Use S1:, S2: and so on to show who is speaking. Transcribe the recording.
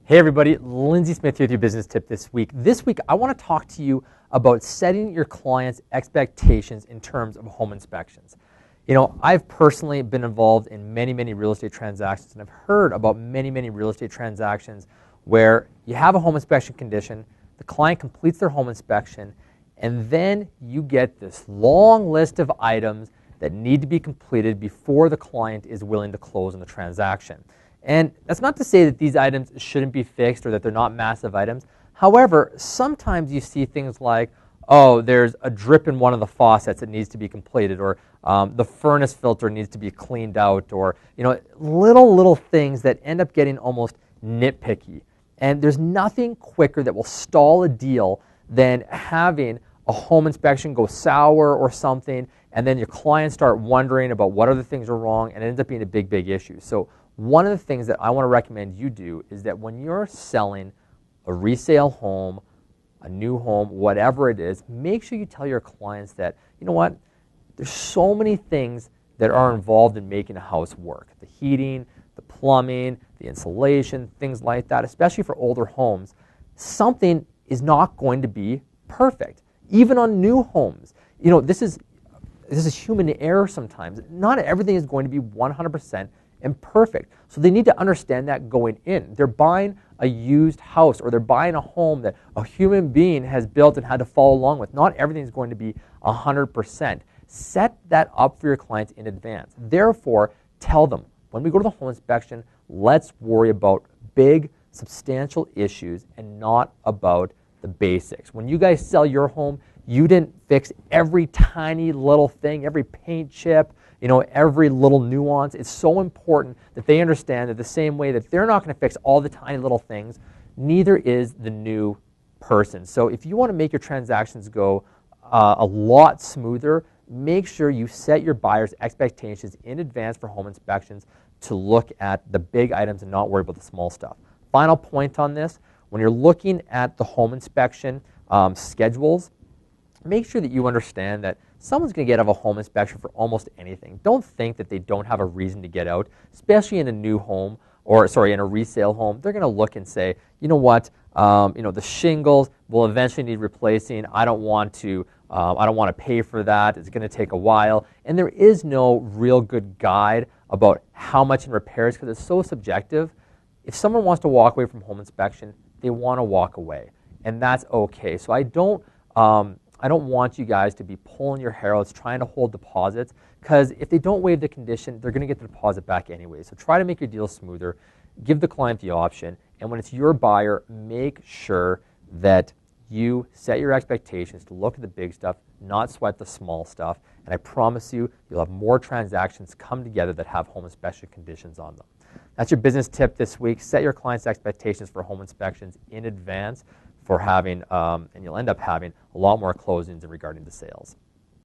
S1: Hey everybody, Lindsay Smith here with your business tip this week. This week I want to talk to you about setting your clients' expectations in terms of home inspections. You know, I've personally been involved in many real estate transactions, and I've heard about many real estate transactions where you have a home inspection condition, the client completes their home inspection, and then you get this long list of items that need to be completed before the client is willing to close on the transaction. And that's not to say that these items shouldn't be fixed or that they're not massive items. However, sometimes you see things like, oh, there's a drip in one of the faucets that needs to be completed, or the furnace filter needs to be cleaned out, or little things that end up getting almost nitpicky. And there's nothing quicker that will stall a deal than having a home inspection go sour or something, and then your clients start wondering about what other things are wrong, and it ends up being a big issue. So one of the things that I want to recommend you do is that when you're selling a resale home, a new home, whatever it is, make sure you tell your clients that, you know what, there's so many things that are involved in making a house work. The heating, the plumbing, the insulation, things like that, especially for older homes. Something is not going to be perfect. Even on new homes. You know, this is human error sometimes. Not everything is going to be 100% imperfect. So they need to understand that going in. They're buying a used house, or they're buying a home that a human being has built and had to follow along with. Not everything is going to be 100%. Set that up for your clients in advance. Therefore, tell them, when we go to the home inspection, let's worry about big, substantial issues and not about the basics. When you guys sell your home, you didn't fix every tiny little thing, every paint chip, every little nuance. It's so important that they understand that the same way that they're not going to fix all the tiny little things, neither is the new person. So if you want to make your transactions go a lot smoother, make sure you set your buyers' expectations in advance for home inspections to look at the big items and not worry about the small stuff. Final point on this, when you're looking at the home inspection schedules, make sure that you understand that someone's going to get out of a home inspection for almost anything. Don't think that they don't have a reason to get out, especially in a new home, in a resale home. They're going to look and say, you know what, the shingles will eventually need replacing. I don't want to pay for that. It's going to take a while. And there is no real good guide about how much in repairs, because it's so subjective. If someone wants to walk away from home inspection, they want to walk away, and that's okay. So I don't want you guys to be pulling your hair out trying to hold deposits, because if they don't waive the condition, they're going to get the deposit back anyway. So try to make your deal smoother. Give the client the option. And when it's your buyer, make sure that you set your expectations to look at the big stuff, not sweat the small stuff. And I promise you, you'll have more transactions come together that have home inspection conditions on them. That's your business tip this week. Set your clients' expectations for home inspections in advance for having, and you'll end up having a lot more closings regarding the sales.